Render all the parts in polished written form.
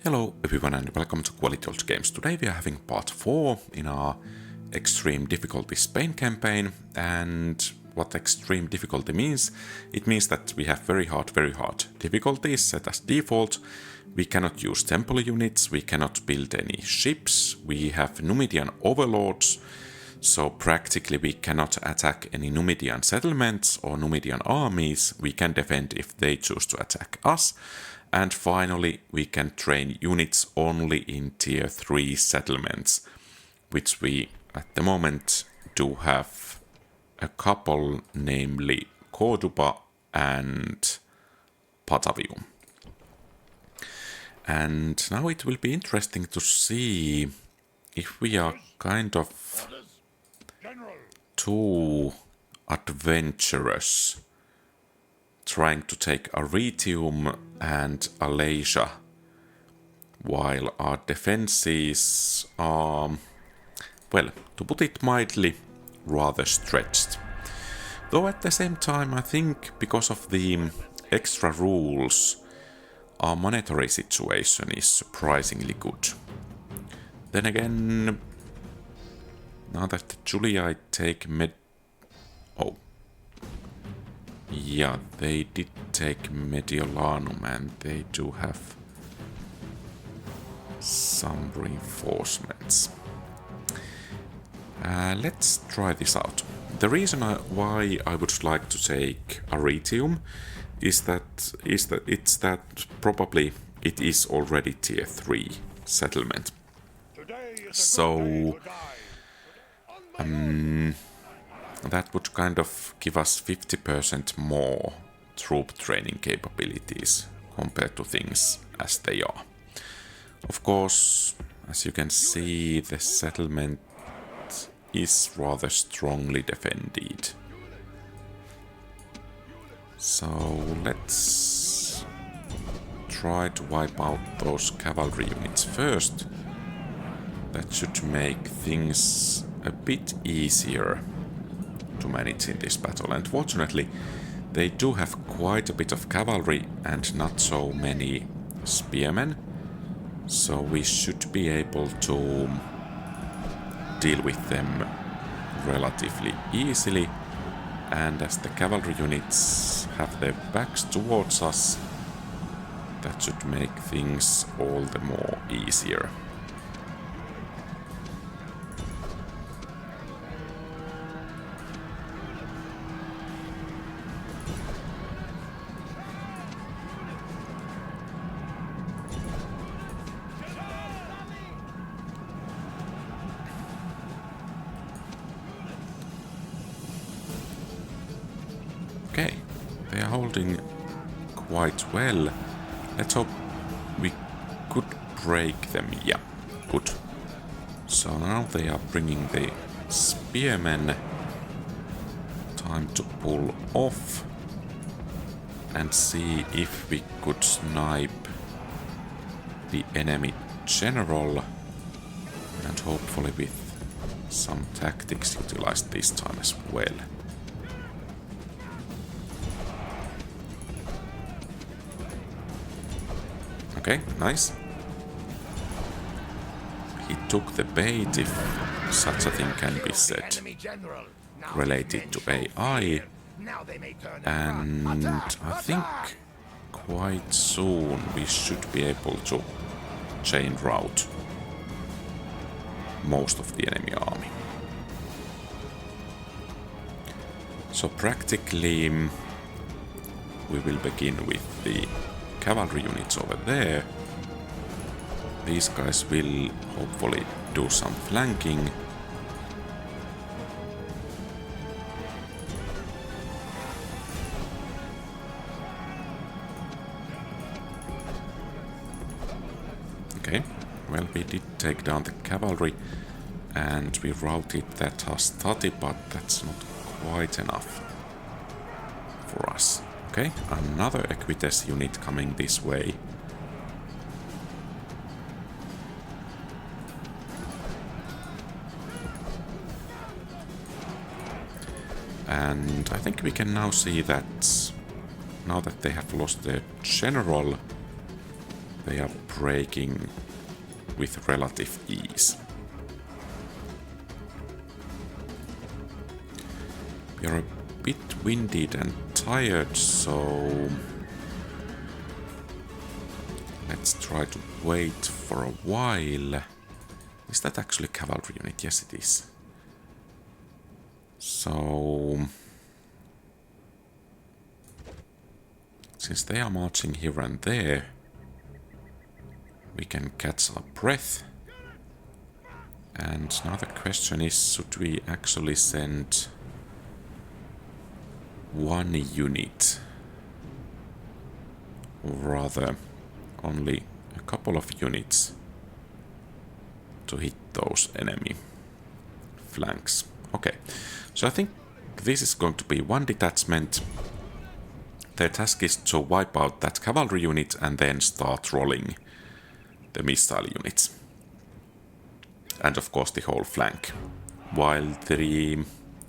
Hello everyone and welcome to QualityOldGames. Today we are having part 4 in our extreme difficulty Spain campaign, and what extreme difficulty means, it means that we have very hard difficulties set as default. We cannot use temple units, we cannot build any ships, we have Numidian overlords, so practically we cannot attack any Numidian settlements or Numidian armies. We can defend if they choose to attack us. And finally, we can train units only in tier 3 settlements, which we at the moment do have a couple, namely Cordoba and Patavium. And now it will be interesting to see if we are kind of too adventurous trying to take Arretium and Alesia, while our defenses are, well, to put it mildly, rather stretched. Though at the same time I think because of the extra rules, our monetary situation is surprisingly good. Then again, now that the Julii take yeah, they did take Mediolanum and they do have some reinforcements. Let's try this out. The reason why I would like to take Arretium is that probably it is already tier 3 settlement. So that would kind of give us 50% more troop training capabilities compared to things as they are. Of course, as you can see, the settlement is rather strongly defended. So let's try to wipe out those cavalry units first. That should make things a bit easier to manage in this battle, and fortunately they do have quite a bit of cavalry and not so many spearmen, so we should be able to deal with them relatively easily. And as the cavalry units have their backs towards us, that should make things all the more easier. Okay, they are holding quite well. Let's hope we could break them. Yeah, good. So now they are bringing the spearmen. Time to pull off and see if we could snipe the enemy general, and hopefully with some tactics utilized this time as well. Okay, nice. He took the bait, if such a thing can be said, related to AI, and I think quite soon we should be able to chain rout most of the enemy army. So practically we will begin with the cavalry units over there. These guys will hopefully do some flanking. Okay, well, we did take down the cavalry and we routed that hastati, but that's not quite enough for us. Okay, another Equites unit coming this way. And I think we can now see that now that they have lost their general, they are breaking with relative ease. We are a bit winded and tired, so let's try to wait for a while. Is that actually a cavalry unit? Yes, it is. So, since they are marching here and there, we can catch our breath. And now the question is, should we actually send one unit? Or rather, only a couple of units to hit those enemy flanks. Okay, so I think this is going to be one detachment. Their task is to wipe out that cavalry unit and then start rolling the missile units. And of course the whole flank. While the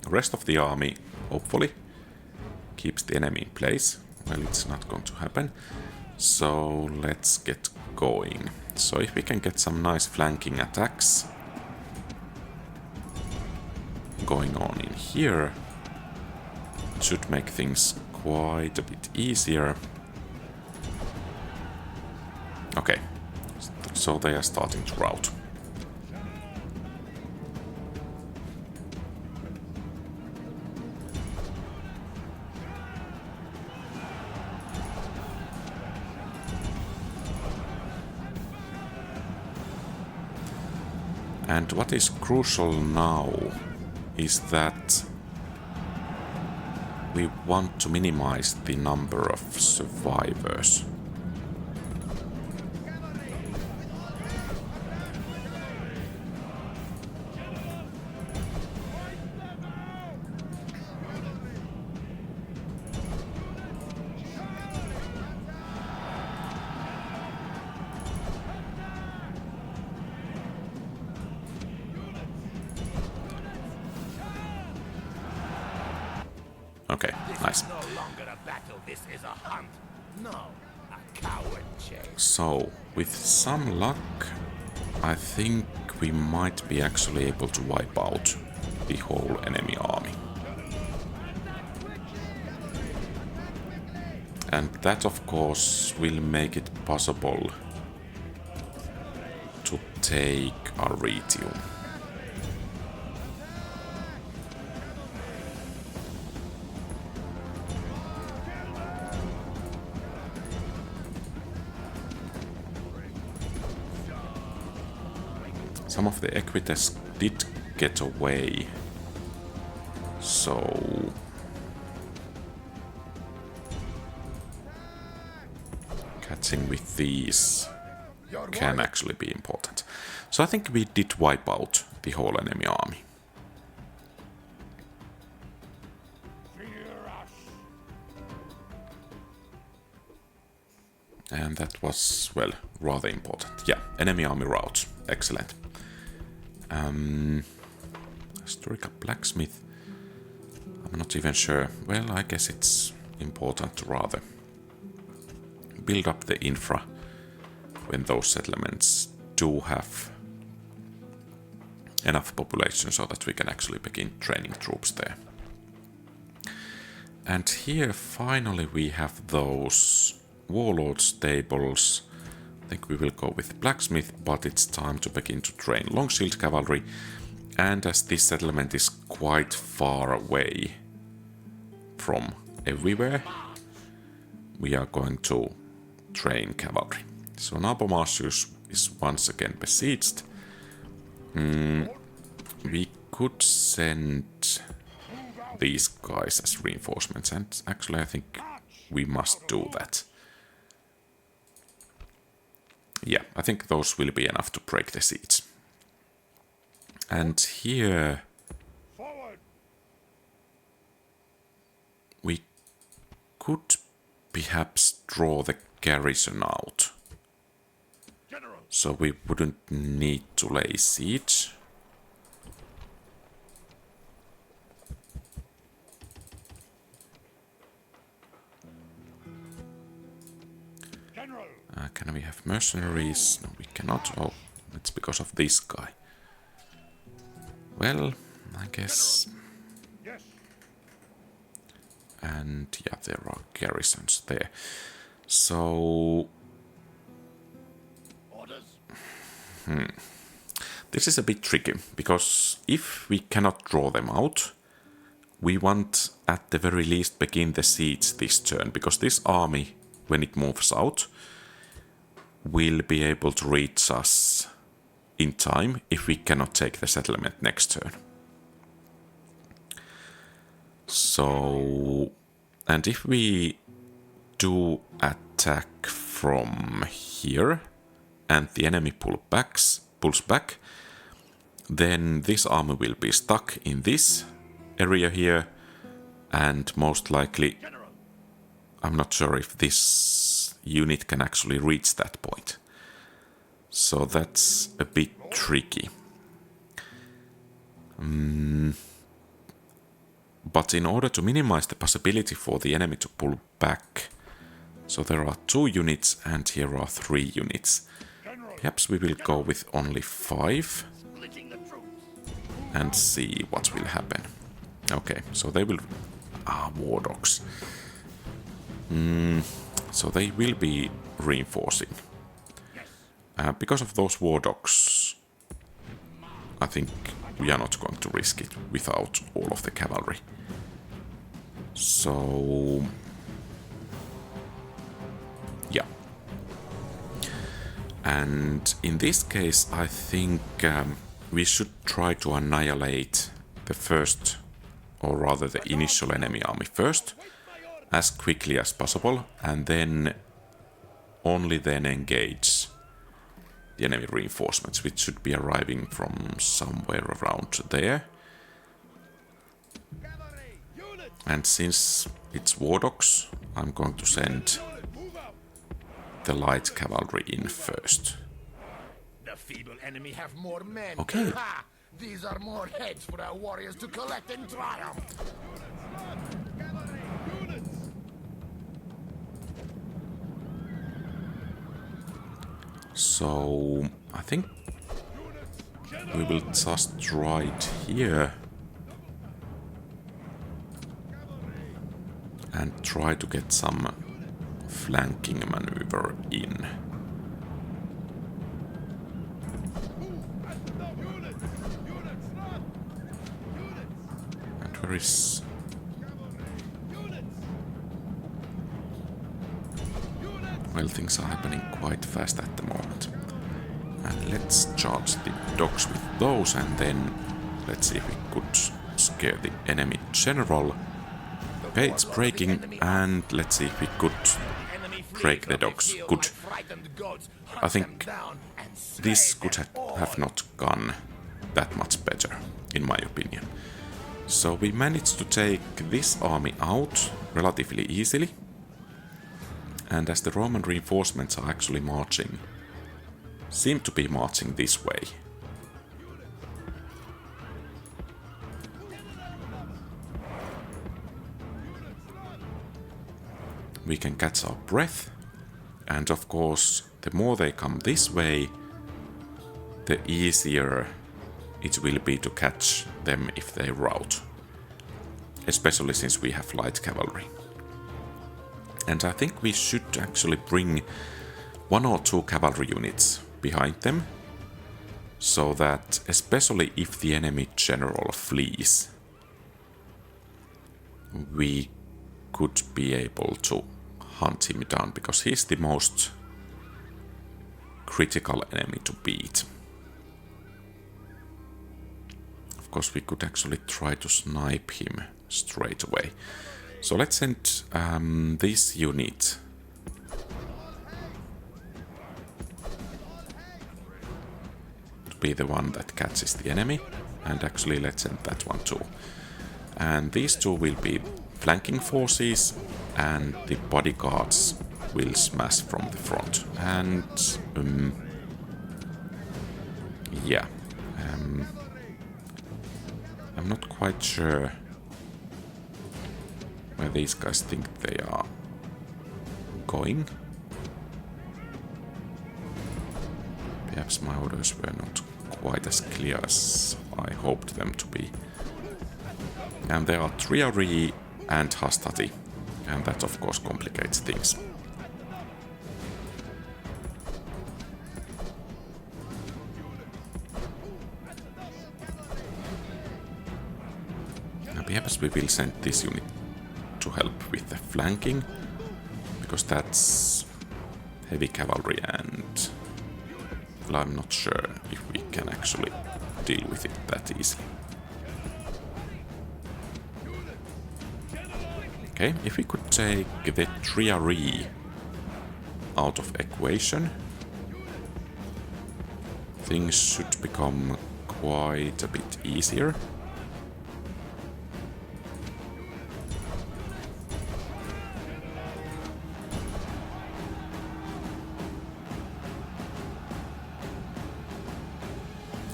rest of the army, hopefully, keeps the enemy in place. Well, it's not going to happen. So let's get going. So if we can get some nice flanking attacks going on in here, it should make things quite a bit easier. Okay, so they are starting to rout. And what is crucial now is that we want to minimize the number of survivors. Okay, nice. So, with some luck, I think we might be actually able to wipe out the whole enemy army. And that, of course, will make it possible to take Arretium. Some of the Equites did get away, so catching with these can actually be important. So I think we did wipe out the whole enemy army. And that was, well, rather important. Yeah, enemy army rout. Excellent. Historical blacksmith. I'm not even sure. Well, I guess it's important to rather build up the infra when those settlements do have enough population so that we can actually begin training troops there. And here finally we have those warlord stables. I think we will go with blacksmith, but it's time to begin to train long shield cavalry. And as this settlement is quite far away from everywhere, we are going to train cavalry. So Narbo Martius is once again besieged. We could send these guys as reinforcements, and actually I think we must do that. Yeah, I think those will be enough to break the siege. And here we could perhaps draw the garrison out, so we wouldn't need to lay siege. Can we have with mercenaries. No, we cannot. Oh, it's because of this guy. Well, I guess... And yeah, there are garrisons there. So... This is a bit tricky, because if we cannot draw them out, we want at the very least begin the siege this turn, because this army, when it moves out, will be able to reach us in time if we cannot take the settlement next turn. So, and if we do attack from here and the enemy pulls back, then this army will be stuck in this area here, and most likely, I'm not sure if this unit can actually reach that point. So that's a bit tricky. But in order to minimize the possibility for the enemy to pull back, so there are 2 units and here are 3 units. Perhaps we will go with only 5 and see what will happen. Okay, so they will... war dogs. So they will be reinforcing. Because of those war dogs, I think we are not going to risk it without all of the cavalry. So... yeah. And in this case, I think we should try to annihilate the first, or rather the initial enemy army first, as quickly as possible, and then only then engage the enemy reinforcements, which should be arriving from somewhere around there. And since it's war dogs, I'm going to send the light cavalry in first. The feeble enemy have more men. Okay. Ha! These are more heads for our warriors to collect in triumph. So I think we will just right here and try to get some flanking maneuver in. And where is... well, things are happening quite fast at the moment. And let's charge the dogs with those, and then let's see if we could scare the enemy general. Okay, it's breaking, and let's see if we could break the dogs. Good. I think this could have not gone that much better, in my opinion. So we managed to take this army out relatively easily. And as the Roman reinforcements are actually marching, seem to be marching this way. We can catch our breath, and of course, the more they come this way, the easier it will be to catch them if they rout. Especially since we have light cavalry. And I think we should actually bring 1 or 2 cavalry units behind them, so that, especially if the enemy general flees, we could be able to hunt him down, because he's the most critical enemy to beat. Of course, we could actually try to snipe him straight away. So let's send this unit to be the one that catches the enemy, and actually let's send that one too. And these 2 will be flanking forces, and the bodyguards will smash from the front. And yeah, I'm not quite sure where these guys think they are going. Perhaps my orders were not quite as clear as I hoped them to be. And there are Triarii and Hastati, and that of course complicates things. Perhaps we will send this unit to help with the flanking, because that's heavy cavalry and well, I'm not sure if we can actually deal with it that easily. Okay, if we could take the Triarii out of equation, things should become quite a bit easier.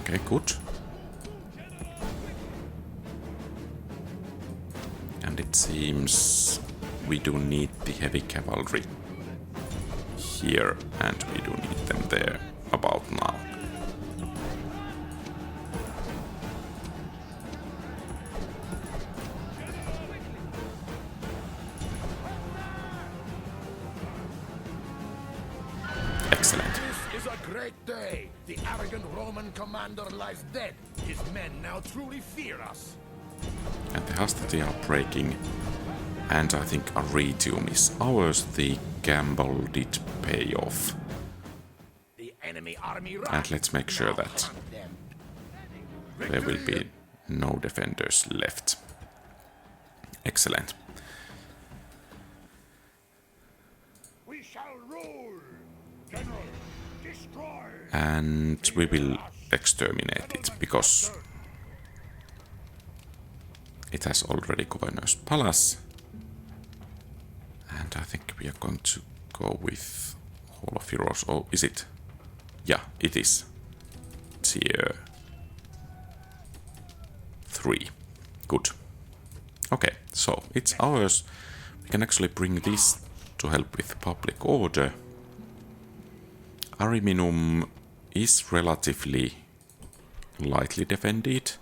Okay, good. And it seems we do need the heavy cavalry here, and we do need them there about now. Excellent. This is a great day. The arrogant Roman commander lies dead. His men now truly fear us. And the Hastati are breaking, and I think Arretium is ours. The gamble did pay off. The enemy army And let's make sure that there will be no defenders left. Excellent. We shall rule. General, destroy. And we will exterminate it, because it has already Governor's Palace. And I think we are going to go with Hall of Heroes. Oh, is it? Yeah, it is. Tier 3. Good. Okay, so it's ours. We can actually bring this to help with public order. Ariminum is relatively lightly defended,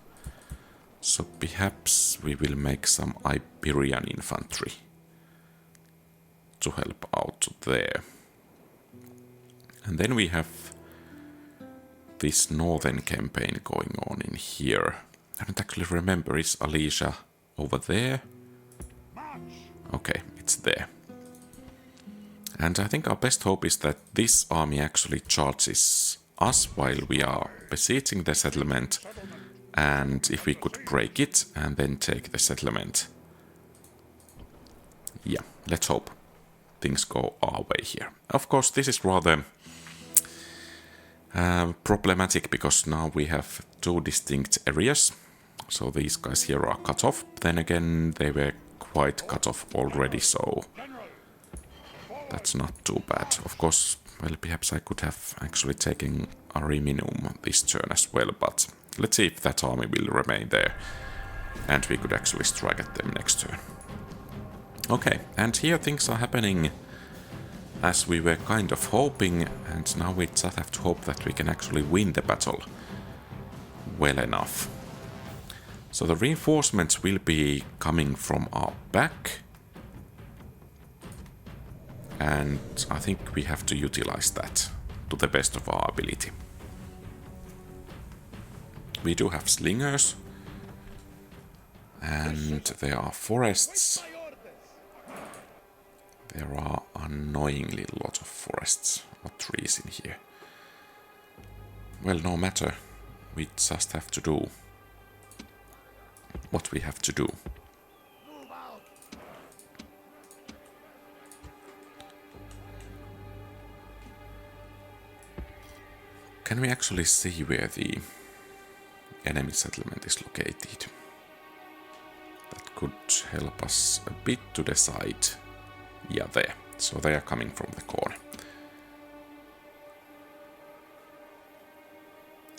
so perhaps we will make some Iberian infantry to help out there. And then we have this northern campaign going on in here. I don't actually remember, is Alesia over there? Okay, it's there. And I think our best hope is that this army actually charges us while we are besieging the settlement, and if we could break it and then take the settlement. Yeah, let's hope things go our way here. Of course, this is rather problematic, because now we have two distinct areas. So these guys here are cut off. Then again, they were quite cut off already, so that's not too bad. Of course, well, perhaps I could have actually taken Ariminum this turn as well, but let's see if that army will remain there, and we could actually strike at them next turn. Okay, and here things are happening as we were kind of hoping, and now we just have to hope that we can actually win the battle well enough. So the reinforcements will be coming from our back, and I think we have to utilize that to the best of our ability. We do have slingers, and there are forests. There are annoyingly a lot of forests or trees in here. Well, no matter. We just have to do what we have to do. Can we actually see where the enemy settlement is located? That could help us a bit to decide. Yeah, there. So they are coming from the corner.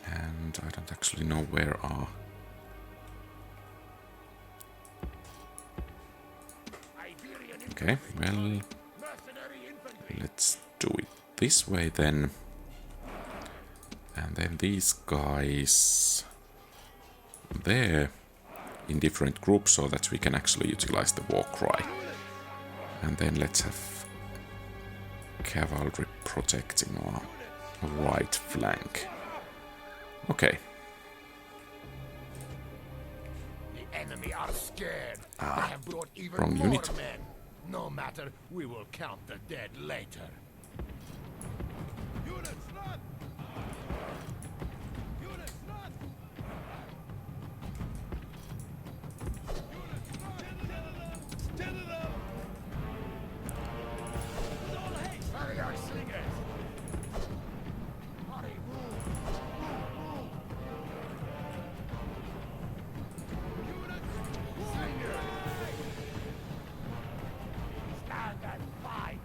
And I don't actually know where are... Okay, well, let's do it this way then. And then these guys there in different groups so that we can actually utilize the war cry. And then let's have cavalry protecting our right flank. Okay. The enemy are scared. They have brought even wrong more unit. men. No matter, we will count the dead later. Units, run! Units, run! Hurry our slingers! Hurry, move! Slingers! Stand and fight!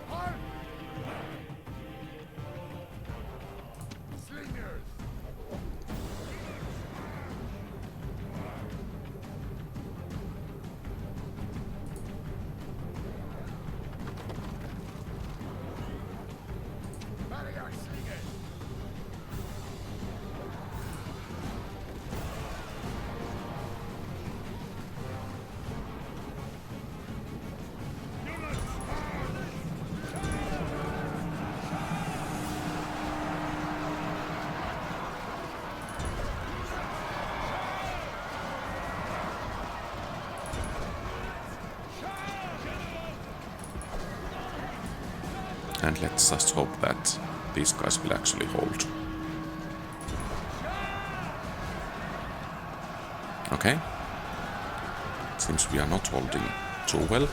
Halt! Slingers! Hurry our slingers! And let's just hope that these guys will actually hold. Okay. Seems we are not holding too well.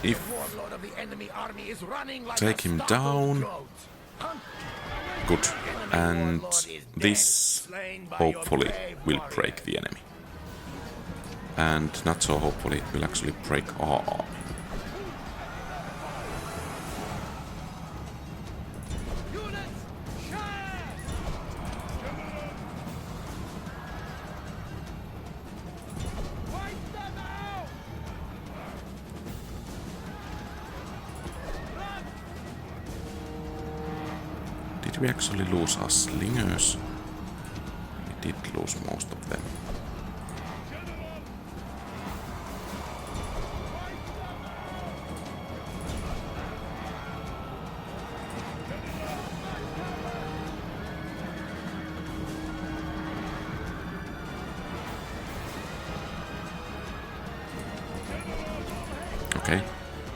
If Warlord of the enemy army is running like take a him startled down. goat. Hunt. Good. And Warlord is dead, this slain by your hopefully brave will warrior. break the enemy. And not so hopefully it will actually break our army. Units, charge! Wipe them out! Did we actually lose our slingers? We did lose most of them. Okay,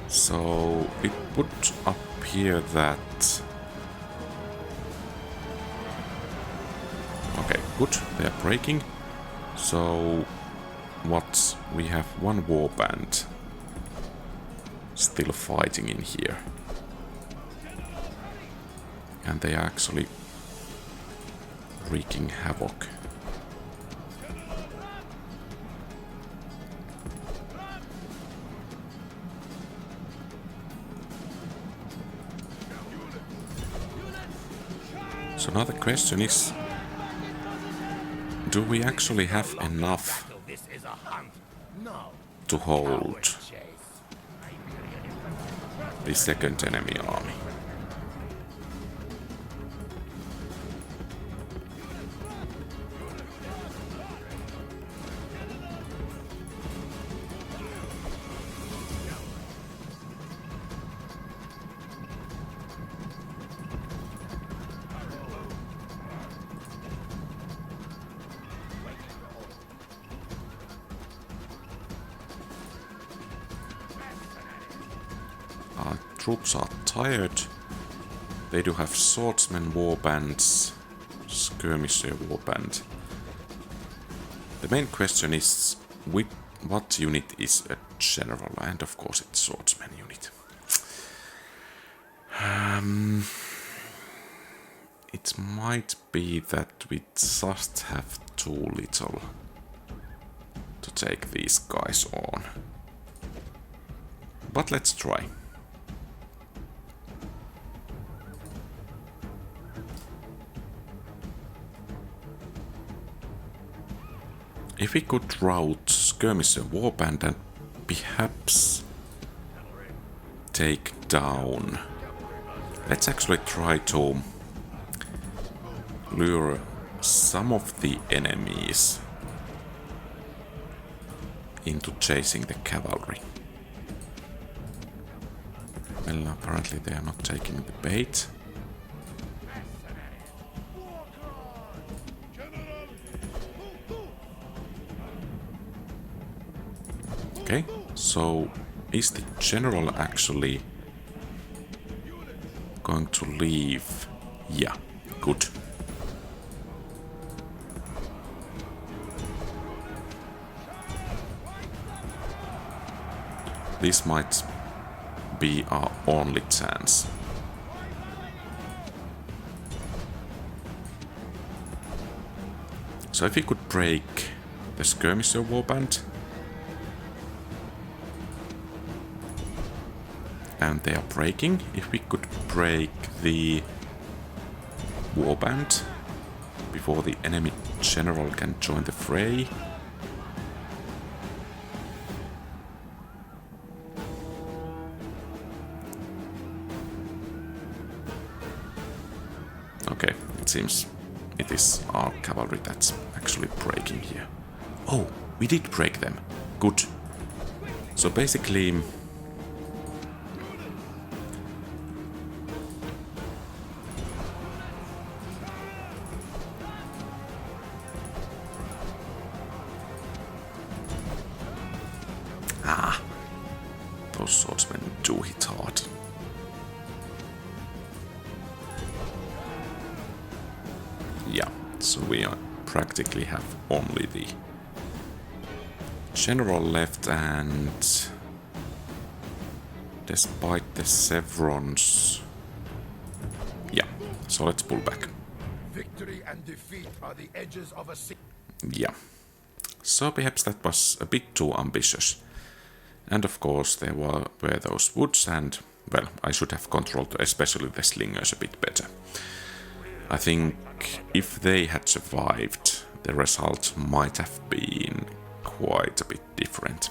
so it put up here that... Okay, good, they are breaking. So, what? We have one warband still fighting in here. And they are actually wreaking havoc. So now the question is, do we actually have enough This is a hunt. No. to hold Coward chase. the second enemy army? Our troops are tired. They do have swordsman warbands, skirmisher warband. The main question is, what unit is a general? And of course it's swordsman unit. It might be that we just have too little to take these guys on. But let's try. If we could route skirmisher warband and perhaps take down. Let's actually try to lure some of the enemies into chasing the cavalry. Well, apparently they are not taking the bait. Okay, so is the general actually going to leave? Yeah, good. This might be our only chance. So if we could break the skirmisher warband, and they are breaking, if we could break the warband before the enemy general can join the fray. Okay, it seems it is our cavalry that's actually breaking here. Oh, we did break them. Good. So basically, those swordsmen do hit hard. Yeah, so we practically have only the general left, and despite the chevrons, yeah, so let's pull back. Victory and defeat are the edges of a sea. Yeah, so perhaps that was a bit too ambitious. And of course there were those woods, and well, I should have controlled especially the slingers a bit better. I think if they had survived, the result might have been quite a bit different.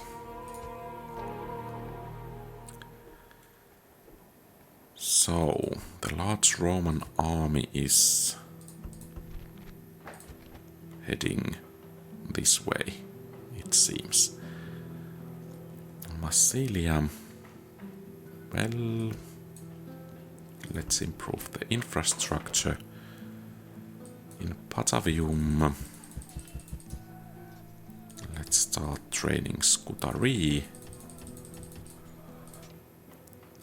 So, the large Roman army is heading this way, it seems. Massilia, well, let's improve the infrastructure. In Patavium, let's start training Scutari,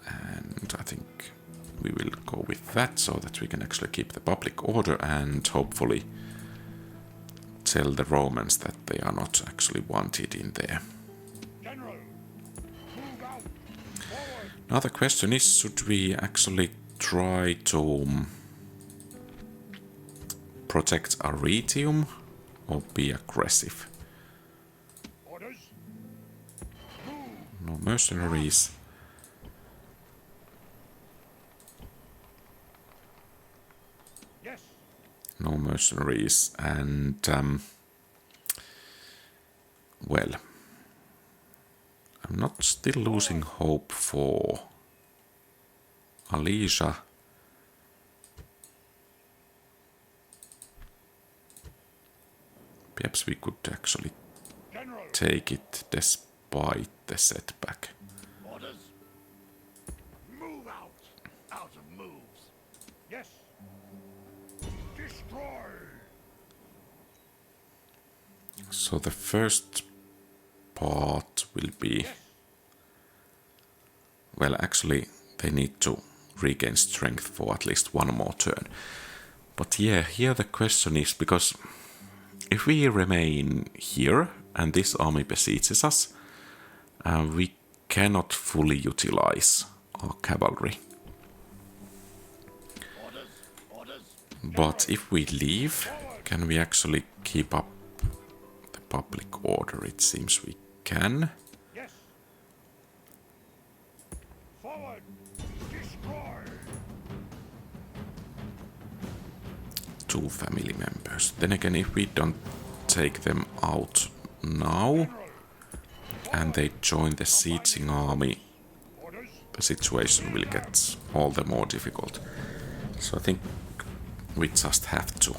and I think we will go with that so that we can actually keep the public order and hopefully tell the Romans that they are not actually wanted in there. Now the question is, should we actually try to protect Arretium or be aggressive? No mercenaries. No mercenaries, and well, I'm not still losing hope for Alesia. Perhaps we could actually take it despite the setback. Orders. Move out. Out of moves. Yes. Destroy. So the first part will be, well, actually they need to regain strength for at least one more turn. But yeah, here the question is, because if we remain here and this army besieges us, we cannot fully utilize our cavalry. But if we leave, can we actually keep up the public order? It seems we can. Yes. Forward. Destroy. 2 family members. Then again, if we don't take them out now, and they join the sieging army, the situation will get all the more difficult. So I think we just have to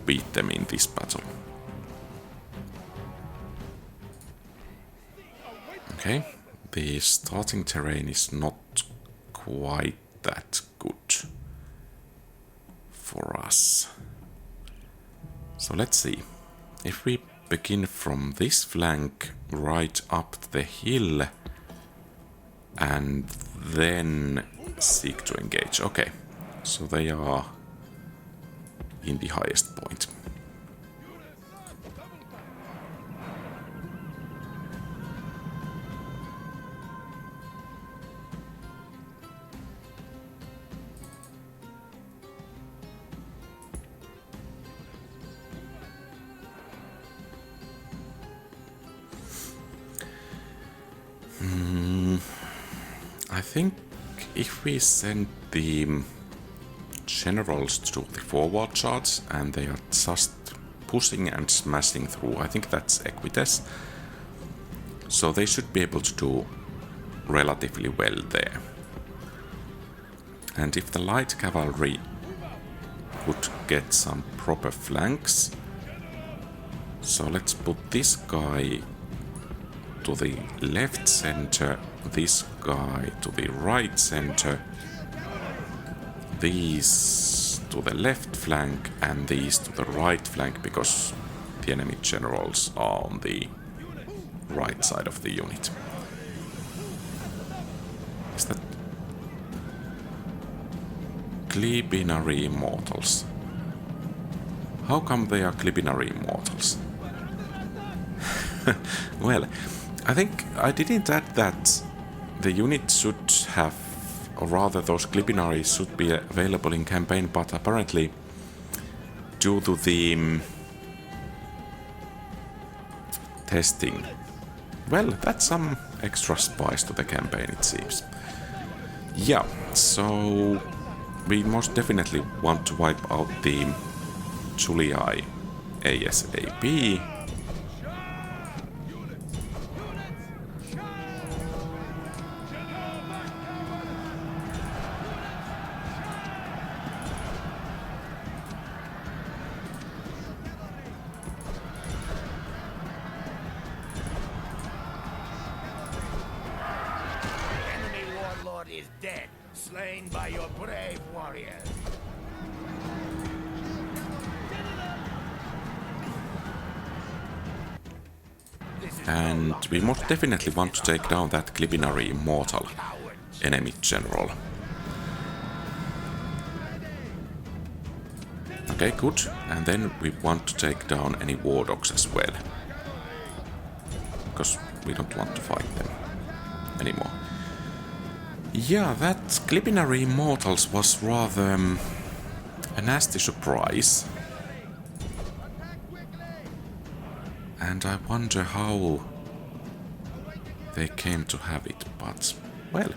beat them in this battle. Okay, the starting terrain is not quite that good for us. So let's see. If we begin from this flank right up the hill and then seek to engage. Okay, so they are in the highest point. I think if we send the generals to the forward charge and they are just pushing and smashing through, I think that's Equites. So they should be able to do relatively well there. And if the light cavalry could get some proper flanks, so let's put this guy to the left center, this guy to the right center, these to the left flank and these to the right flank, because the enemy generals are on the right side of the unit. Is that Clibinary Immortals? How come they are Clibinary Immortals? Well, I think I didn't add that the unit should have, or rather those Clibinaries should be available in campaign, but apparently due to the testing, well, that's some extra spice to the campaign, it seems. Yeah, so we most definitely want to wipe out the Julii ASAP. Is dead, slain by your brave warriors. And we most definitely want to take down that Clibinary Immortal enemy general. Okay, good. And then we want to take down any war dogs as well, because we don't want to fight them anymore. Yeah, that Clibinary Immortals was rather a nasty surprise. And I wonder how they came to have it, but, well,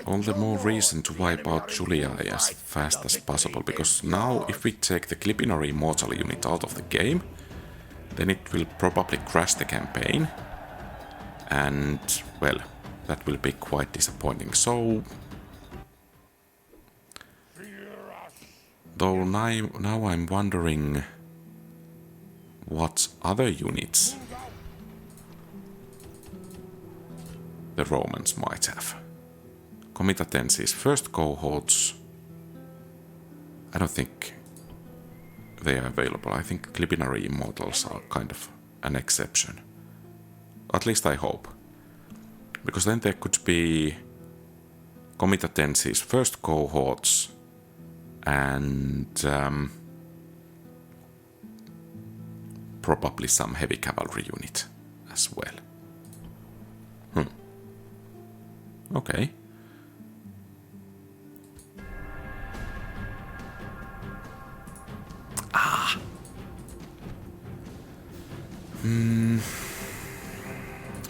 all the more reason to wipe out Julii as fast as possible, because now if we take the Clibinary Immortal unit out of the game, then it will probably crash the campaign. And, well, that will be quite disappointing. So, though now I'm wondering what other units the Romans might have. Comitatensis first cohorts, I don't think they are available. I think Clibinary Immortals are kind of an exception. At least I hope. Because then there could be Comitatensis first cohorts and probably some heavy cavalry unit as well. Okay.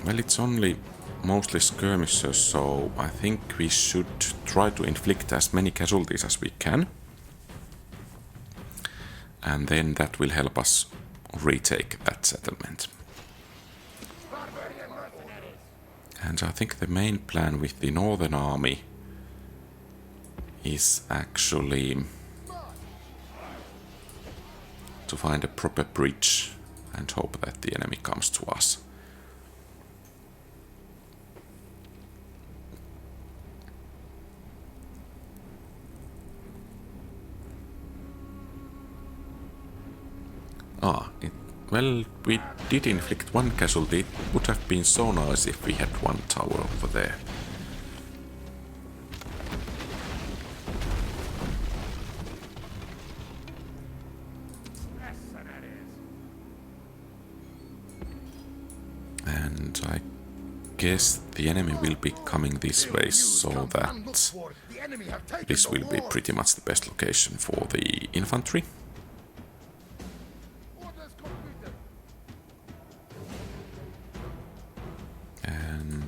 Well, it's only mostly skirmishers, so I think we should try to inflict as many casualties as we can. And then that will help us retake that settlement. And I think the main plan with the Northern Army is actually to find a proper bridge and hope that the enemy comes to us. Well, we did inflict one casualty. It would have been so nice if we had one tower over there. And I guess the enemy will be coming this way, so that this will be pretty much the best location for the infantry.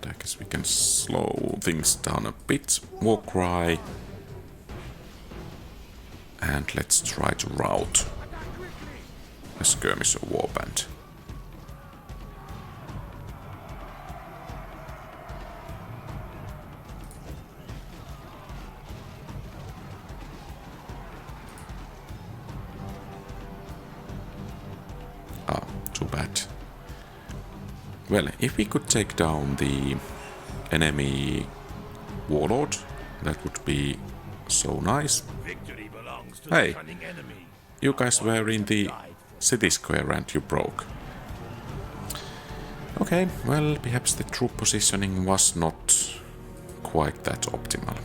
I guess we can slow things down a bit. War cry. And let's try to rout a skirmisher warband. Too bad. Well, if we could take down the enemy warlord, that would be so nice. Hey, you guys were in the city square and you broke. Okay, well, perhaps the troop positioning was not quite that optimal.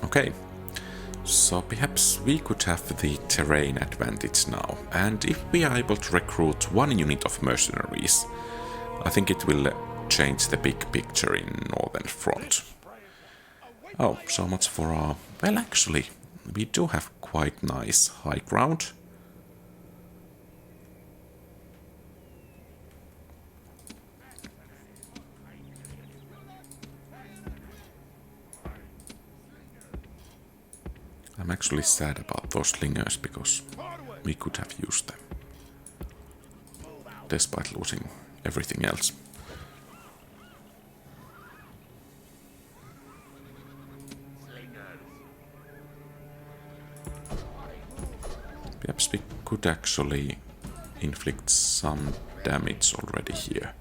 Okay. So perhaps we could have the terrain advantage now, and if we are able to recruit one unit of mercenaries, I think it will change the big picture in Northern Front. Oh, so much for our... Well, actually, we do have quite nice high ground. I'm actually sad about those slingers because we could have used them, despite losing everything else. Perhaps we could actually inflict some damage already here.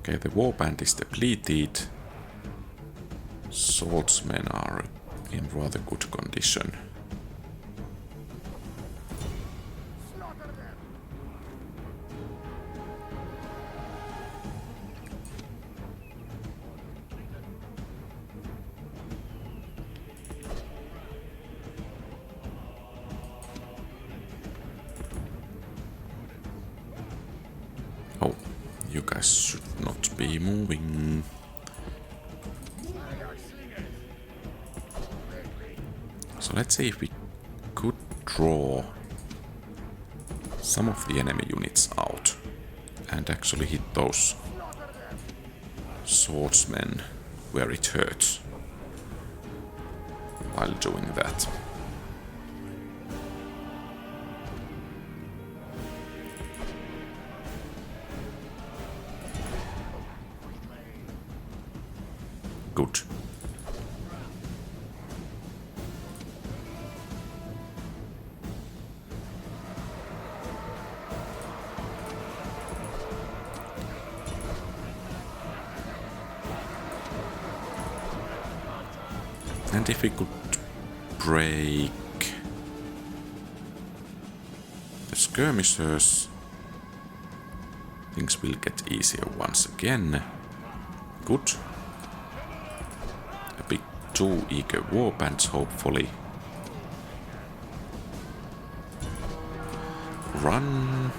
Okay, the warband is depleted. Swordsmen are in rather good condition. Oh, you guys should not be moving. So let's see if we could draw some of the enemy units out and actually hit those swordsmen where it hurts while doing that. Good. And if we could break the skirmishers, things will get easier once again. Good. A big 2 eager warbands, hopefully. Run.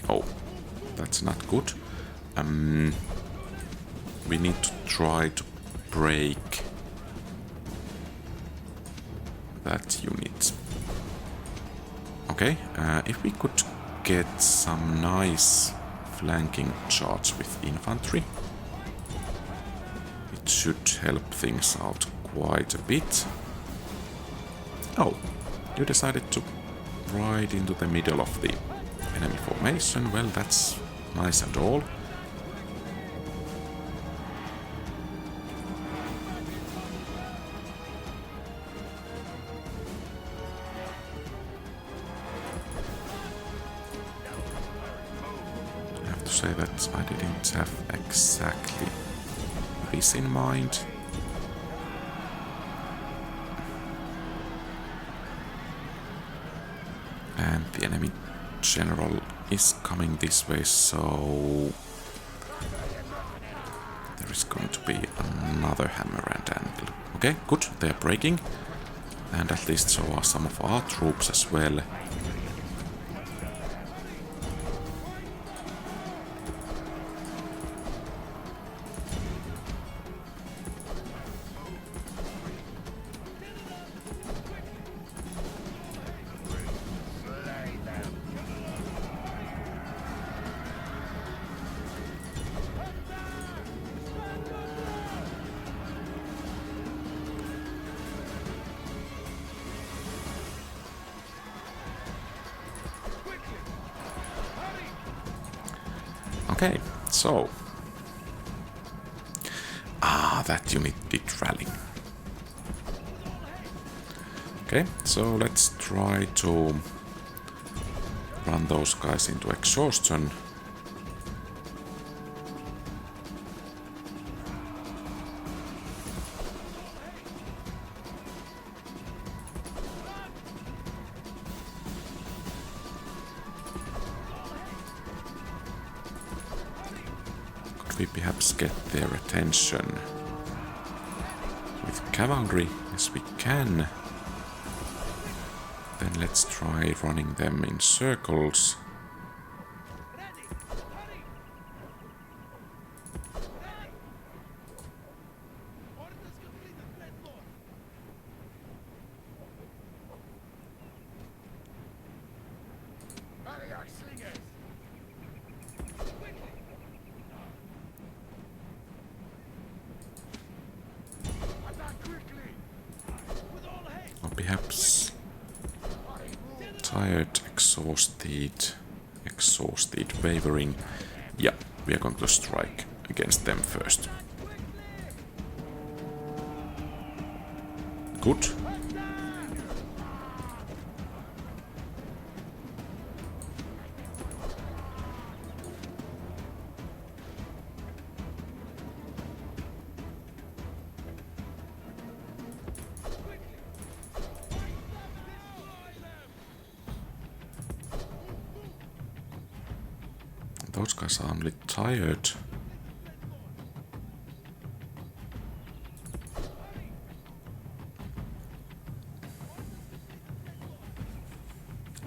Oh, that's not good. We need to try to break that unit. Okay, if we could get some nice flanking charge with infantry, it should help things out quite a bit. Oh, you decided to ride into the middle of the enemy formation. Well, that's nice and all. I have to say that I didn't have exactly this in mind. And the enemy general is coming this way, so there is going to be another hammer and anvil. Okay, good, they're breaking. And at least so are some of our troops as well. Okay, so... that unit did rally. Okay, so let's try to run those guys into exhaustion. We perhaps get their attention with cavalry? Yes, we can. Then let's try running them in circles. Or perhaps tired, exhausted, wavering. Yeah, we are going to strike against them first. Good. Those guys are only tired.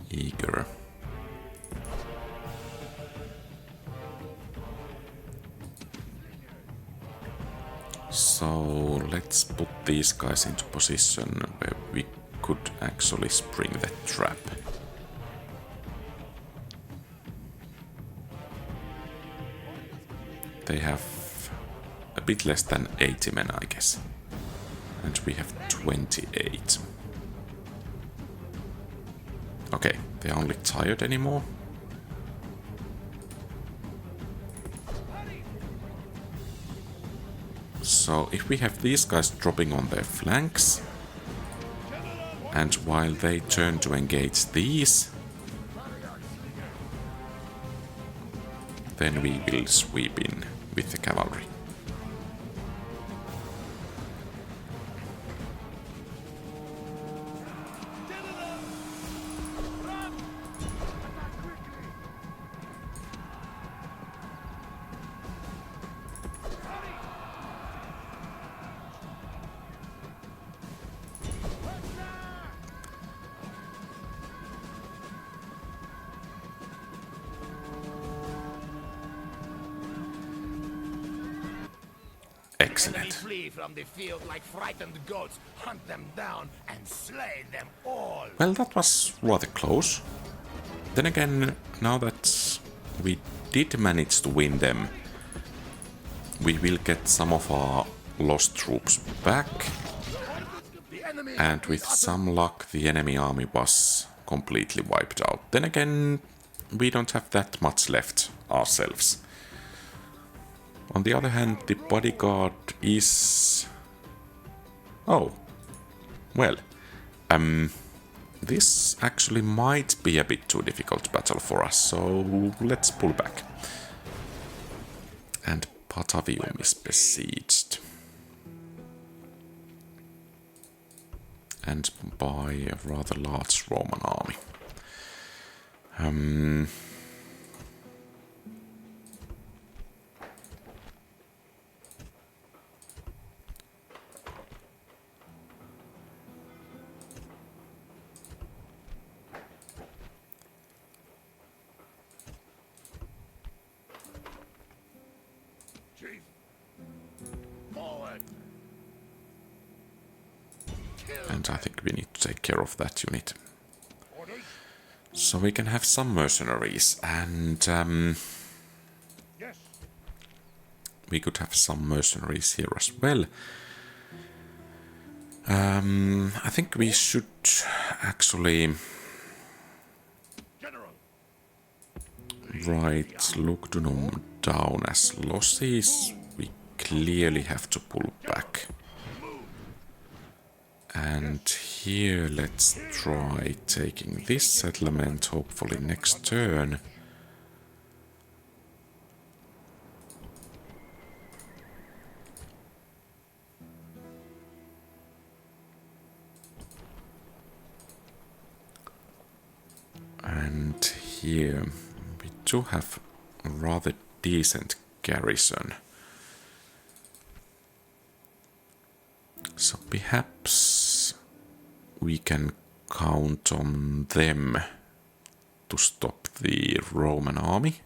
Eager. So let's put these guys into position where we could actually spring the trap. They have a bit less than 80 men, I guess. And we have 28. Okay, they are only tired anymore. So if we have these guys dropping on their flanks, and while they turn to engage these, then we will sweep in with the cavalry. Excellent. Flee from the field like frightened goats, hunt them down, and slay them all. Well, that was rather close. Then again, now that we did manage to win them, we will get some of our lost troops back. And with some luck, the enemy army was completely wiped out. Then again, we don't have that much left ourselves. On the other hand, the bodyguard is... Oh. Well. This actually might be a bit too difficult battle for us, so let's pull back. And Patavium is besieged. And by a rather large Roman army. Chief, forward. And I think we need to take care of that unit. Orders? So we can have some mercenaries, and Yes. we could have some mercenaries here as well. I think we should actually General. write Lugdunum down as losses. We clearly have to pull back. And here let's try taking this settlement, hopefully next turn. And here we do have a rather decent garrison. So perhaps we can count on them to stop the Roman army,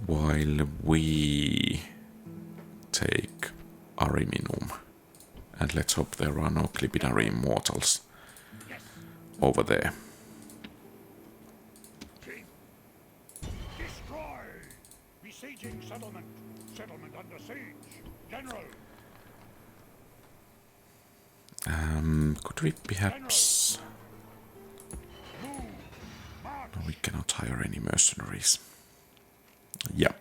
while we take Ariminum. And let's hope there are no Clipidary mortals over there. Chief. Destroy. Besieging settlement. Settlement under siege. General. Could we perhaps... Move. March. No, we cannot hire any mercenaries. Yeah.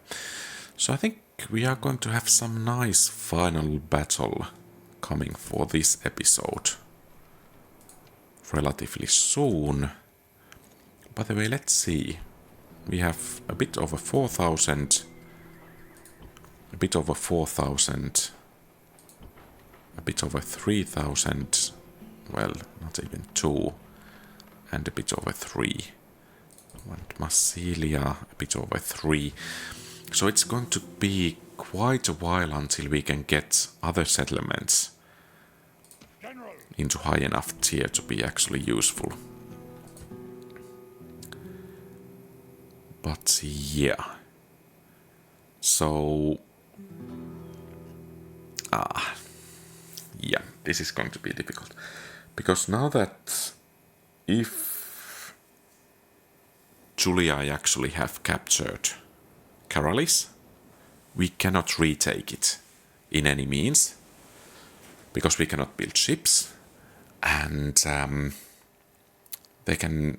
So I think we are going to have some nice final battle coming for this episode relatively soon. By the way, let's see. We have a bit over 4,000. A bit over 4,000. A bit over 3,000. Well, not even 2. And a bit over 3. And Massilia, a bit over 3. So it's going to be quite a while until we can get other settlements General. into high enough tier to be actually useful. But yeah. So... yeah, this is going to be difficult. Because now that if Julii actually have captured Caralis, we cannot retake it in any means. Because we cannot build ships. And they can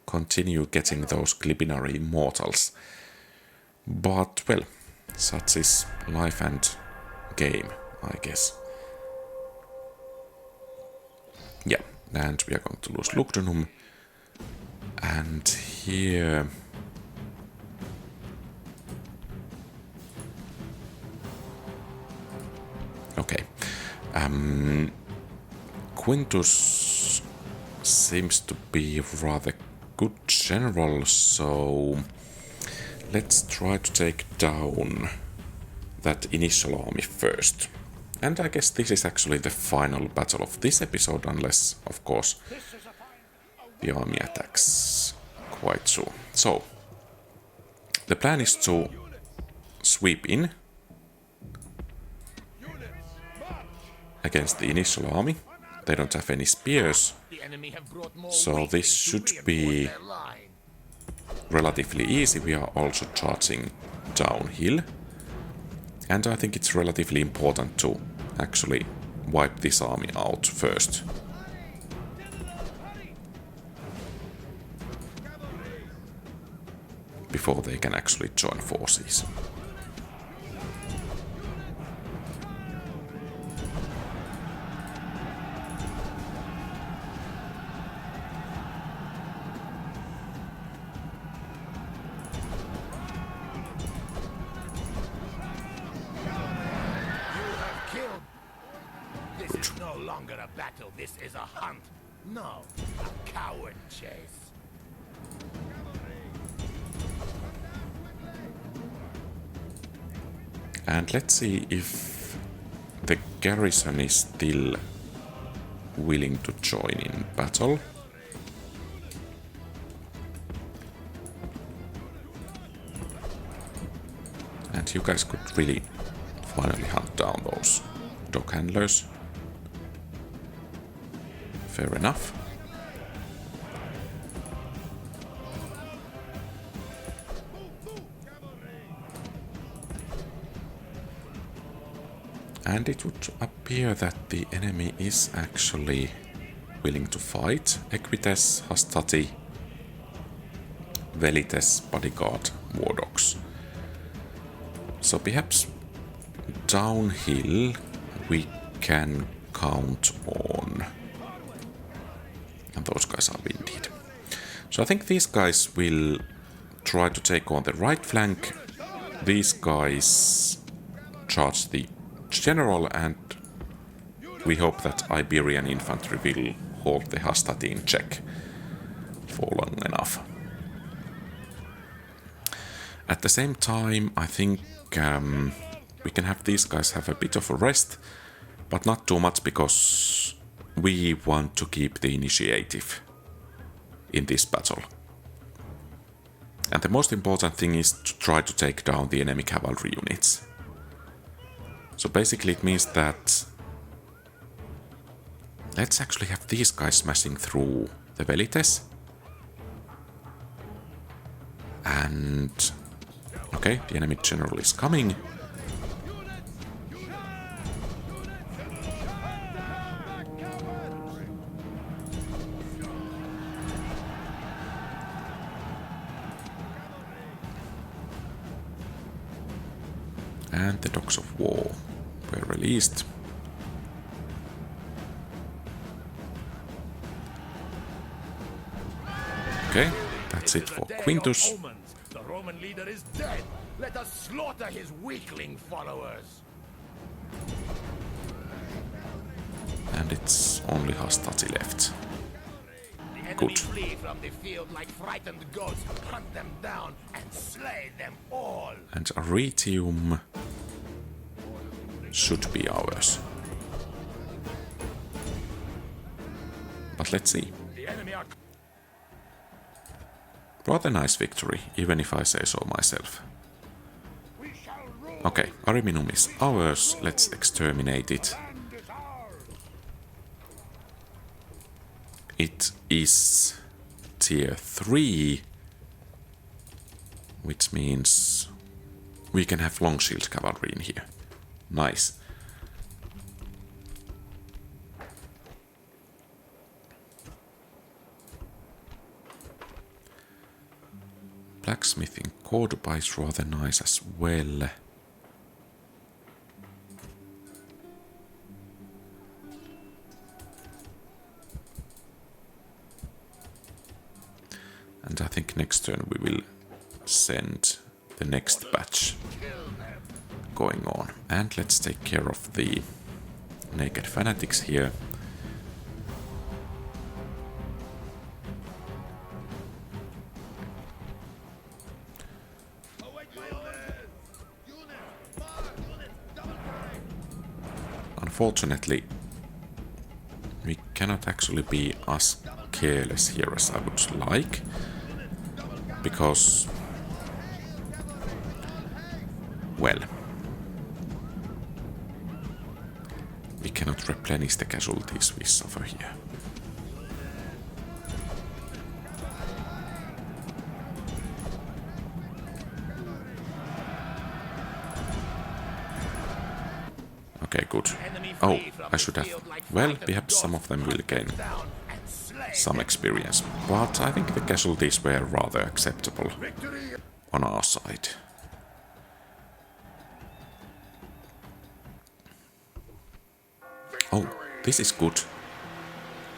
continue getting those Clipinary mortals. But, well, such is life and game, I guess. Yeah, and we are going to lose Lugdunum. And here... Okay. Quintus seems to be rather good general, so let's try to take down that initial army first. And I guess this is actually the final battle of this episode, unless, of course, the army attacks quite soon. So, the plan is to sweep in against the initial army. They don't have any spears, so this should be relatively easy. We are also charging downhill, and I think it's relatively important to actually wipe this army out first. Before they can actually join forces. This is a hunt, no, a coward chase. And let's see if the garrison is still willing to join in battle. And you guys could really finally hunt down those dog handlers. Fair enough. And it would appear that the enemy is actually willing to fight. Equites, Hastati, Velites, Bodyguard, War Dogs. So perhaps downhill we can count on. And those guys are winded. So I think these guys will try to take on the right flank. These guys charge the general, and we hope that Iberian infantry will hold the Hastati in check for long enough. At the same time, I think we can have these guys have a bit of a rest, but not too much, because we want to keep the initiative in this battle. And the most important thing is to try to take down the enemy cavalry units. So basically it means that let's actually have these guys smashing through the Velites. And okay, the enemy general is coming. And the Dogs of War were released. Okay, that's it for Quintus. The Roman leader is dead. Let us slaughter his weakling followers. And it's only Hastati left. Good. Flee from the field like frightened goats, hunt them down and slay them all. And Arretium should be ours. But let's see. Rather nice victory, even if I say so myself. Okay, Ariminum is ours. Let's exterminate it. It is tier 3, which means we can have long shield cavalry in here. Nice. Blacksmithing Cordoba is rather nice as well. And I think next turn we will send the next batch going on. And let's take care of the naked fanatics here. Unfortunately, we cannot actually be as careless here as I would like, because, well, we cannot replenish the casualties we suffer here. Okay, good. Oh, I should have... Well, perhaps some of them will gain some experience, but I think the casualties were rather acceptable on our side. Oh, this is good.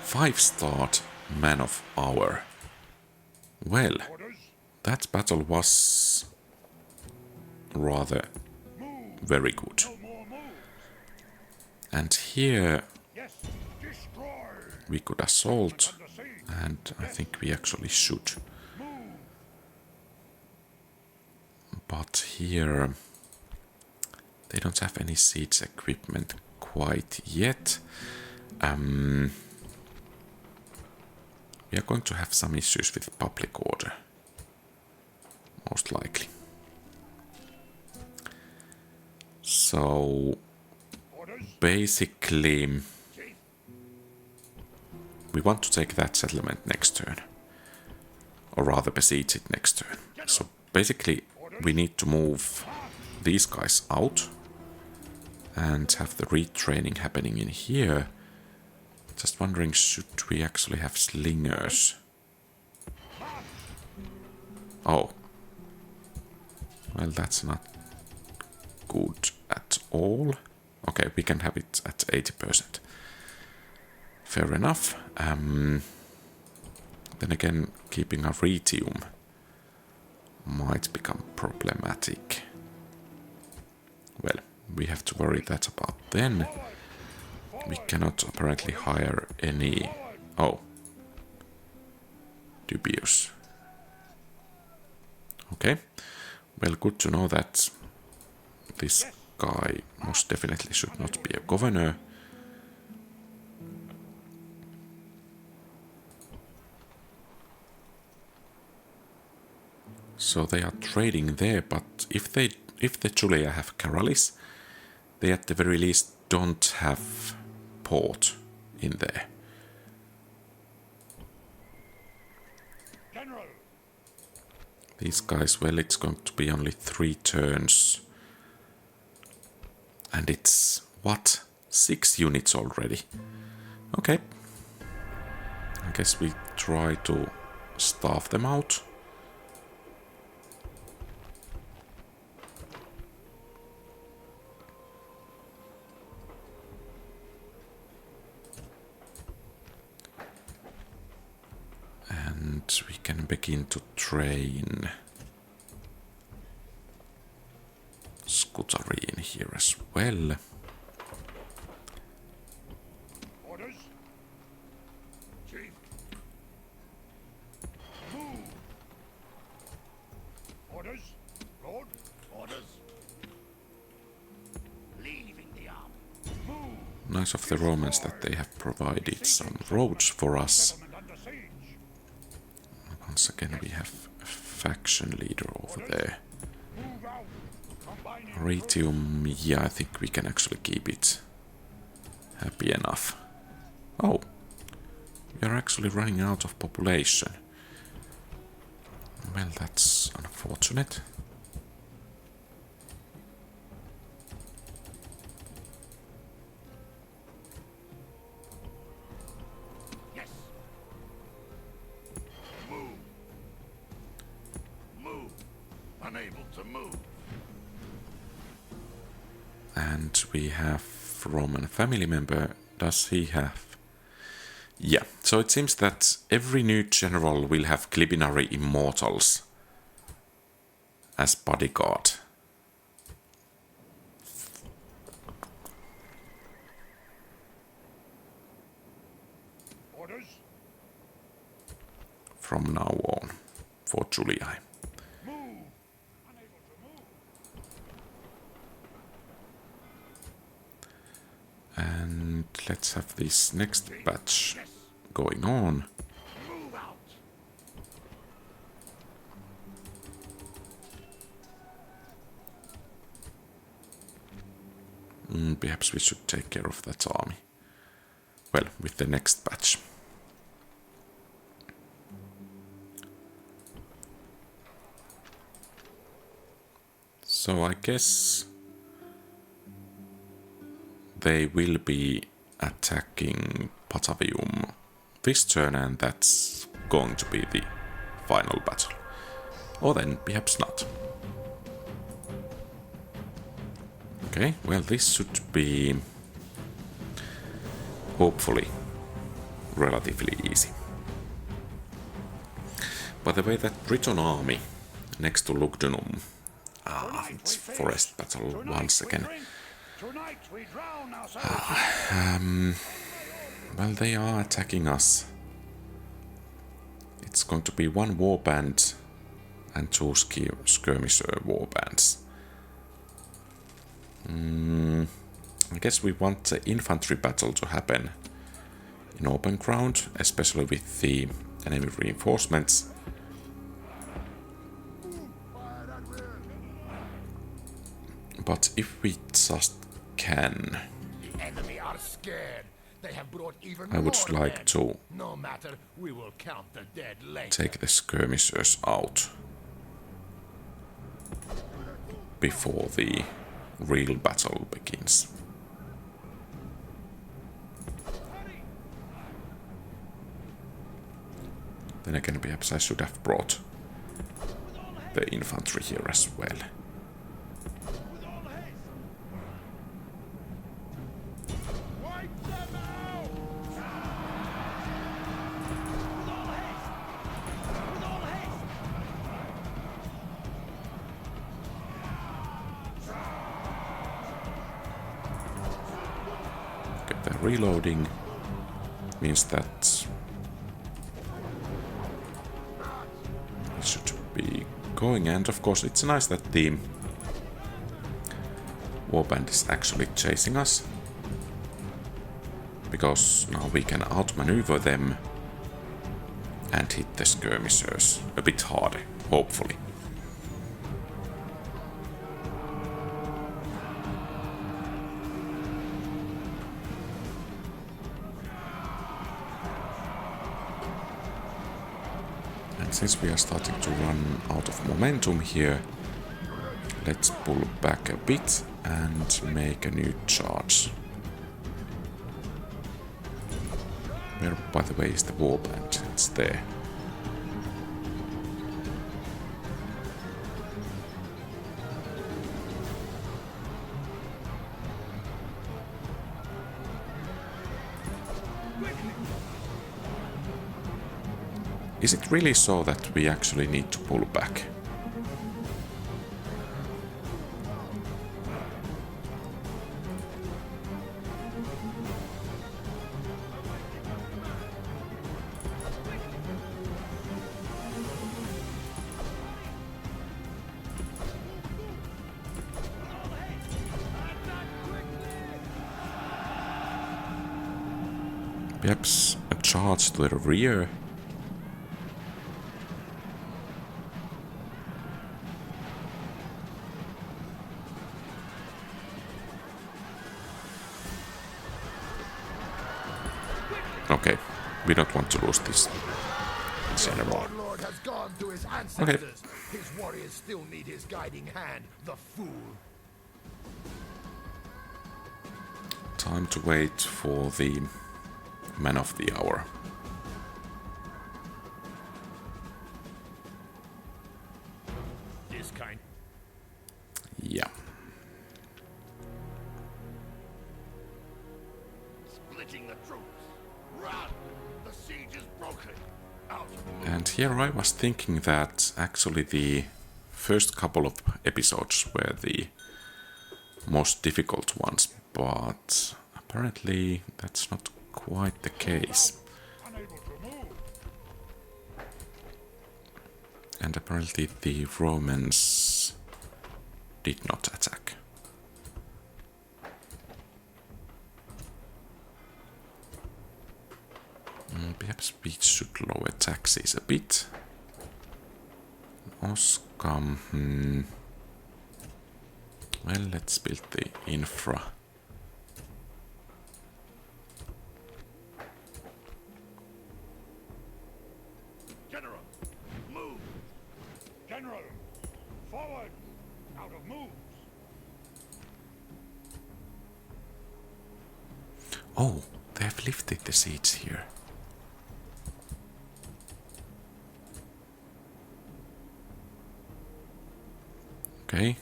5-star Man of Hour. Well, that battle was rather very good. And here we could assault, and I think we actually should. But here they don't have any siege equipment quite yet. We are going to have some issues with public order, most likely. So basically we want to take that settlement next turn, or rather besiege it next turn. So basically we need to move these guys out and have the retraining happening in here. Just wondering, should we actually have slingers? Oh. Well, that's not good at all. Okay, we can have it at 80%. Fair enough. Then again, keeping Arretium might become problematic. Well, we have to worry that about then. We cannot apparently hire any... Oh. Dubious. Okay. Well, good to know that this guy most definitely should not be a governor. So they are trading there, but if the Julii have Karalis, they at the very least don't have port in there. General. These guys, well, it's going to be only 3 turns. And it's, what? 6 units already. Okay. I guess we try to starve them out. And we can begin to train Scutari in here as well. Orders. Chief. Move. Orders. Lord. Orders. Leaving the arm. Move. Nice of the Romans that they have provided some roads for us. Under siege. Once again, we have a faction leader over there. Move out. Combining. Arretium, yeah, I think we can actually keep it happy enough. Oh, we are actually running out of population. Well, that's unfortunate. Yes. Move. Move. Unable to move. And we have Roman family member. Does he have? Yeah, so it seems that every new general will have Clibinary Immortals as bodyguard. Orders. From now on for Julii. Move. Unable to move. And let's have this next batch going on. Move out. perhaps we should take care of that army. Well, with the next batch. So I guess they will be attacking Patavium this turn, and that's going to be the final battle. Or then perhaps not. Okay, well, this should be hopefully relatively easy. By the way, that Briton army next to Lugdunum, it's forest battle once again. Well, they are attacking us. It's going to be one warband and two skirmisher warbands. I guess we want the infantry battle to happen in open ground, especially with the enemy reinforcements. But if we just can, The enemy are scared. They have brought even I would more like men. to No matter, we will count the dead later. take the skirmishers out before the real battle begins. Then again, perhaps I should have brought the infantry here as well. Okay, the reloading means that it should be going, and of course it's nice that the warband is actually chasing us, because now we can outmaneuver them and hit the skirmishers a bit harder, hopefully. And since we are starting to run out of momentum here, let's pull back a bit and make a new charge. Where, by the way, is the warband? It's there. Is it really so that we actually need to pull back? Perhaps a charge to the rear? Okay, we don't want to lose this anymore. Our Lord has gone to his ancestors. His warriors still need his guiding hand, the fool. Time to wait for the man of the hour. This kind. Yeah. Splitting the troops. Run! The siege is broken. Out. And here I was thinking that actually the first couple of episodes were the most difficult ones, but apparently that's not quite the case. Unable to move. And apparently the Romans did not attack. Perhaps we should lower taxes a bit. Oscam. Well, let's build the infra General, forward! Out of moves! Oh, they have lifted the siege here. Okay.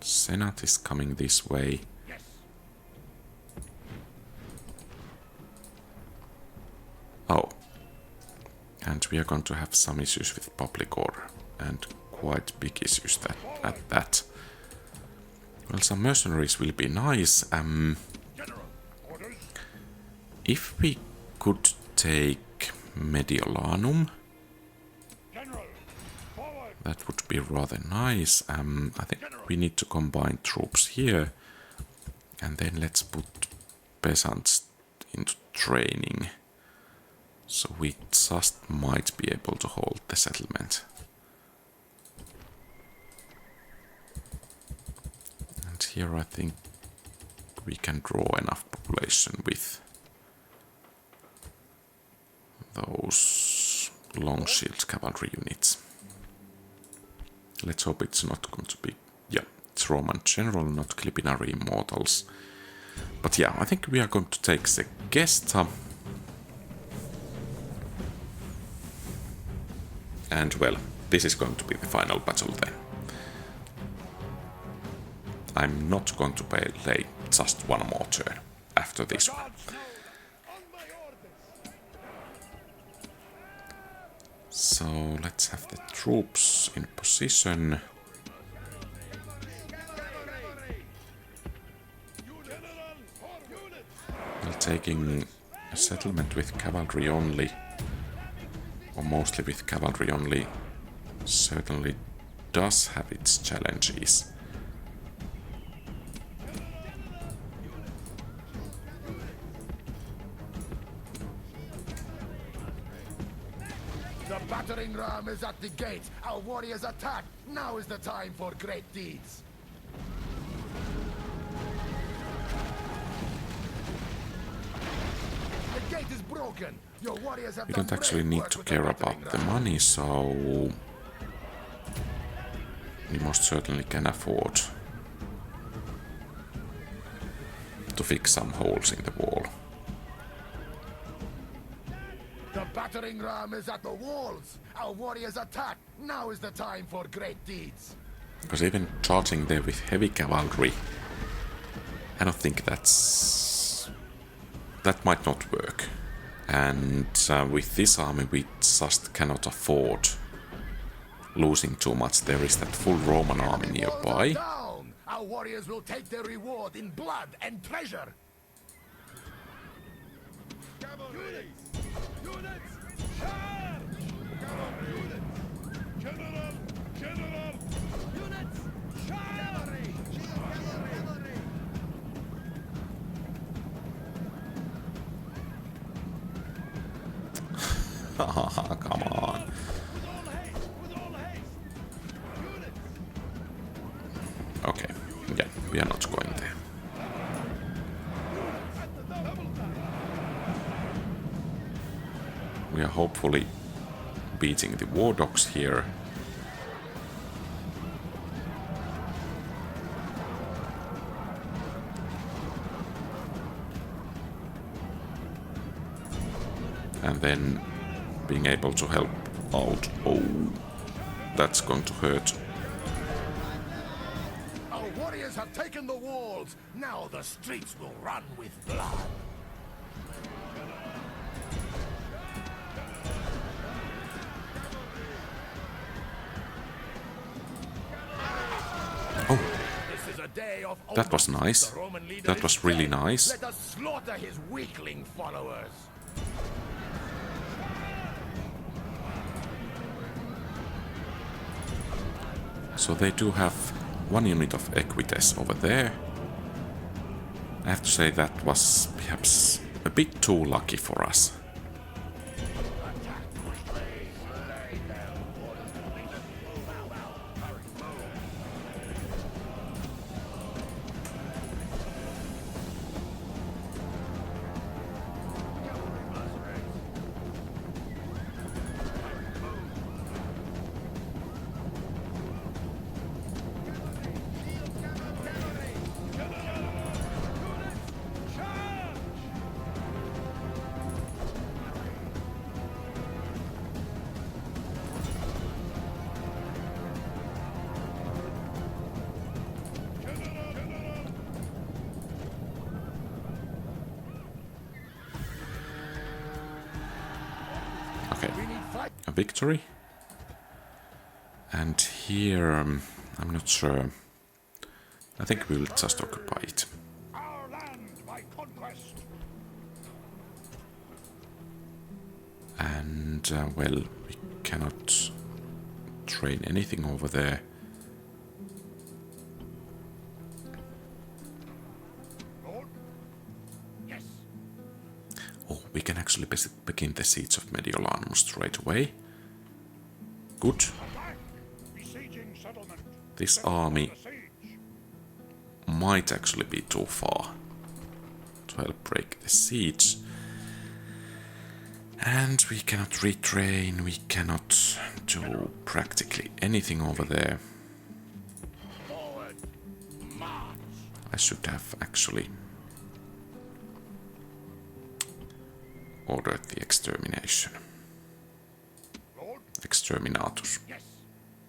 Senate is coming this way. Yes. Oh. And we are going to have some issues with public order. And quite big issues at that. Well, some mercenaries will be nice. General, orders. If we could take Mediolanum, General, forward. that would be rather nice. I think we need to combine troops here. And then let's put peasants into training. So we just might be able to hold the settlement. And here I think we can draw enough population with those long shield cavalry units. Let's hope it's not going to be... Yeah, it's Roman general, not Clipinary immortals. But yeah, I think we are going to take Segesta. And well, this is going to be the final battle then. I'm not going to play just one more turn after this one. So let's have the troops in position. Well, taking a settlement with cavalry only, or mostly with cavalry only, certainly does have its challenges. The battering ram is at the gate. Our warriors attack. Now is the time for great deeds. The gate is broken. Your warriors have We done don't actually brave need work to with care battering about the ram. money, so we most certainly can afford to fix some holes in the wall. The battering ram is at the walls. Our warriors attack. Now is the time for great deeds. Because even charging there with heavy cavalry, I don't think that might not work. And with this army we just cannot afford losing too much. There is that full Roman army nearby. Down. Our warriors will take their reward in blood and treasure. Cavalry. Units, charge! Cavalry units. General, general. Units, charge! Cavalry, cavalry. Come on. With all haste. Units. Okay, yeah, we are not going there. We are hopefully beating the war dogs here. And then being able to help out. Oh, that's going to hurt. Our warriors have taken the walls. Now the streets will run with blood. Oh, This is a day of that was omens. nice. The Roman leader That is was really dead. nice. Let us slaughter his weakling followers. So they do have one unit of Equites over there. I have to say that was perhaps a bit too lucky for us. a victory. And here, I'm not sure. I think we'll just occupy it. Our land by conquest. And, well, we cannot train anything over there. Lord? Yes. Oh, we can actually begin the siege of Mediolanum straight away. Good. Attack. Besieging settlement. This Set upon army the siege. might actually be too far to help break the siege. And we cannot retrain, we cannot do practically anything over there. Forward. March. I should have actually ordered the extermination. Lord? Exterminatus, Yes.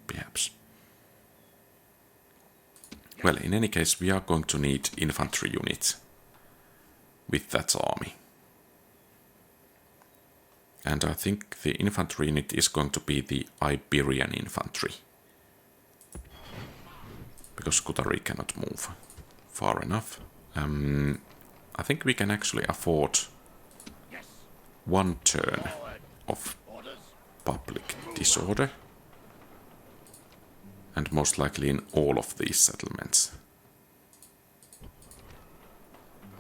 perhaps. Well, in any case, we are going to need infantry units with that army. And I think the infantry unit is going to be the Iberian infantry. Because Scutari cannot move far enough. I think we can actually afford Yes. one turn Forward. of Orders. public disorder. And most likely in all of these settlements.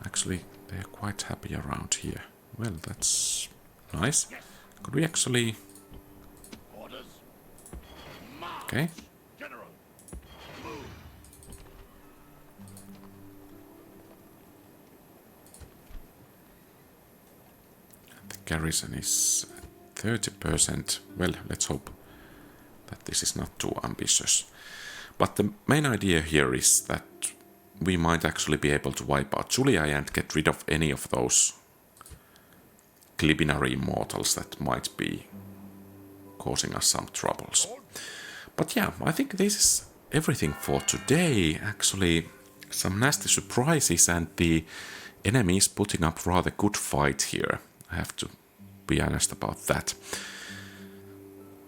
Actually, they are quite happy around here. Well, that's nice. Yes. Could we actually... Orders. March. Okay. General. Move. The garrison is 30%. Well, let's hope that this is not too ambitious. But the main idea here is that we might actually be able to wipe out Julii and get rid of any of those Clibinary immortals that might be causing us some troubles. But yeah, I think this is everything for today. Actually, some nasty surprises and the enemy is putting up rather good fight here. I have to be honest about that.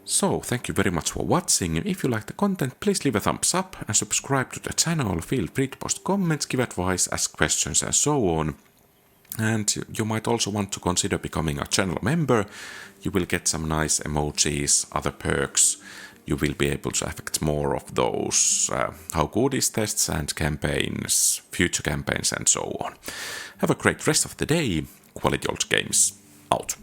So, thank you very much for watching. If you like the content, please leave a thumbs up and subscribe to the channel. Feel free to post comments, give advice, ask questions and so on. And you might also want to consider becoming a channel member. You will get some nice emojis, other perks. You will be able to affect more of those how good is tests and campaigns, future campaigns and so on. Have a great rest of the day. QualityOldGames out.